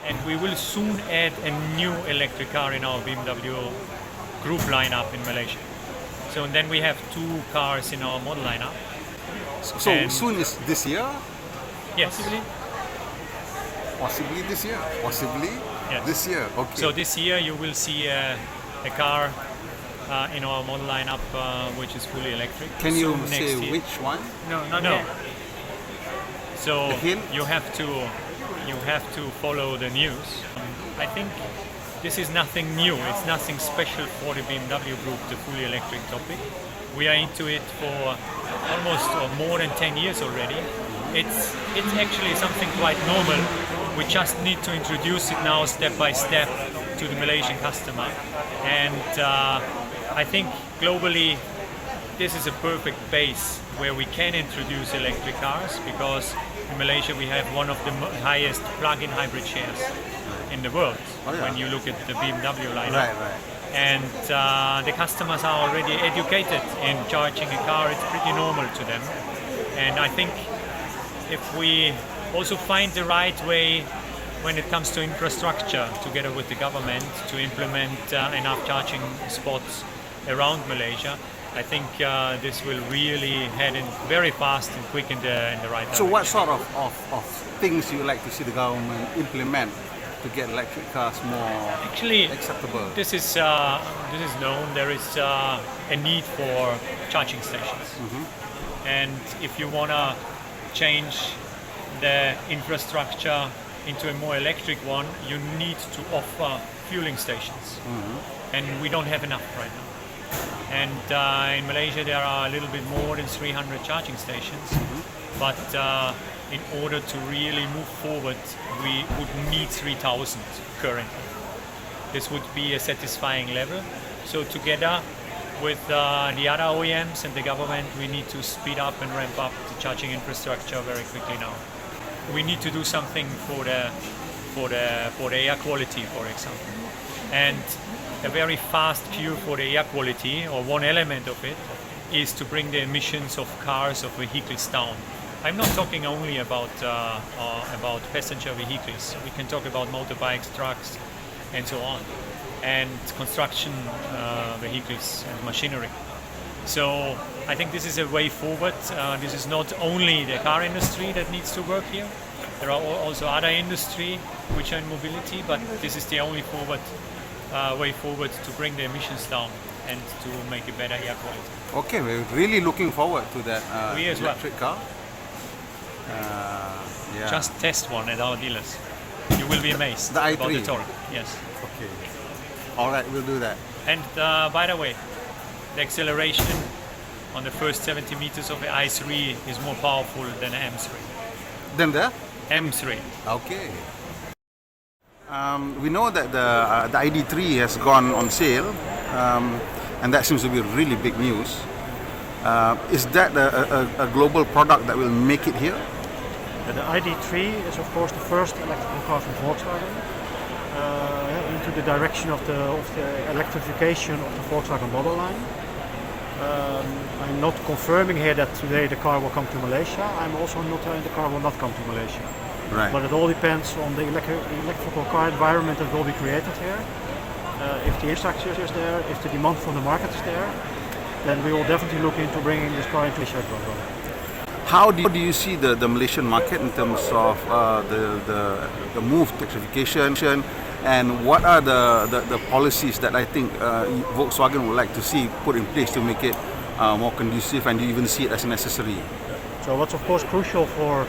and we will soon add a new electric car in our BMW group lineup in Malaysia. So then we have 2 cars in our model lineup. So soon is this year? Yes. Possibly this year. Possibly this year. Okay. So this year you will see a car in our model lineup which is fully electric. Can you Soon say next year. which one? No. So A hint? you have to follow the news. I think this is nothing new. It's nothing special for the BMW Group, the fully electric topic. We are into it for almost or more than 10 years already. It's actually something quite normal. We just need to introduce it now step by step to the Malaysian customer. And I think globally this is a perfect base where we can introduce electric cars, because in Malaysia we have one of the highest plug-in hybrid shares in the world. When you look at the BMW lineup. Right. And the customers are already educated in charging a car. It's pretty normal to them. And I think if we also find the right way when it comes to infrastructure together with the government to implement enough charging spots around Malaysia, I think this will really head in very fast and quick in the right direction. So what sort of things you like to see the government implement to get electric cars more acceptable? This is known. There is a need for charging stations. And if you want to change the infrastructure into a more electric one, you need to offer fueling stations. And we don't have enough right now. And in Malaysia there are a little bit more than 300 charging stations. But in order to really move forward, we would need 3,000 currently. This would be a satisfying level. So together with the other OEMs and the government, we need to speed up and ramp up the charging infrastructure very quickly now. We need to do something for the air quality, for example. And a very fast cure for the air quality, or one element of it, is to bring the emissions of cars, of vehicles down. I'm not talking only about passenger vehicles. We can talk about motorbikes, trucks, and so on, and construction vehicles and machinery. So I think this is a way forward. This is not only the car industry that needs to work here. There are also other industry which are in mobility, but this is the only way forward to bring the emissions down and to make a better air quality. Okay, we're really looking forward to that We as well. electric car. Just test one at our dealers. You will be amazed The about the i3? torque. Yes. Okay. All right, we'll do that. And by the way, the acceleration on the first 70 meters of the i3 is more powerful than the M3. Then the M3. Okay. We know that the id.3 has gone on sale, and that seems to be really big news. Is that a global product that will make it here? The id.3 is of course the first electrical car from VOlkswagen into the direction of the electrification of the Volkswagen model line. I'm not confirming here that today the car will come to Malaysia. I'm also not telling the car will not come to Malaysia. Right. But it all depends on the electrical car environment that will be created here. If the infrastructure is there, if the demand from the market is there, then we will definitely look into bringing this car into Malaysia as well. How do you see the Malaysian market in terms of the move to electrification, and what are the policies that I think Volkswagen would like to see put in place to make it more conducive, and do you even see it as necessary? So what's of course crucial for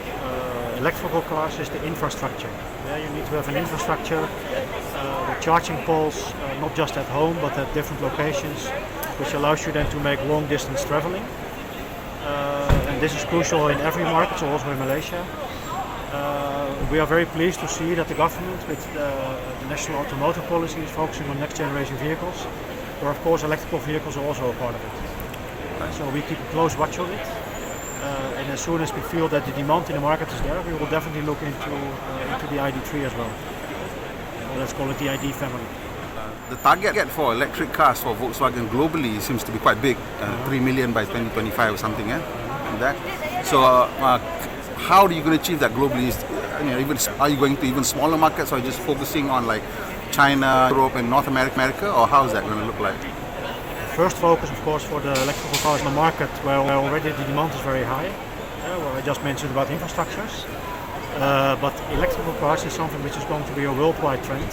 electrical cars is the infrastructure. You need to have an infrastructure with charging poles, not just at home but at different locations, which allows you then to make long distance traveling. And this is crucial in every market, so also in Malaysia. We are very pleased to see that the government, with the national automotive policy, is focusing on next generation vehicles, where of course electrical vehicles are also a part of it. So we keep a close watch on it. And as soon as we feel that the demand in the market is there, we will definitely look into the id.3 as well. Let's call it the ID family. The target for electric cars for Volkswagen globally seems to be quite big, 3 million by 2025 or something. That. So how are you going to achieve that globally? even are you going to even smaller markets, or just focusing on like China, Europe, and North America, or how is that going to look like? First focus, of course, for the electrical cars in the market where already the demand is very high. What I just mentioned about infrastructures. But electrical cars is something which is going to be a worldwide trend.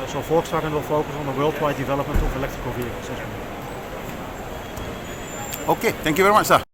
So Volkswagen will focus on the worldwide development of electrical vehicles as well. Okay, thank you very much, sir.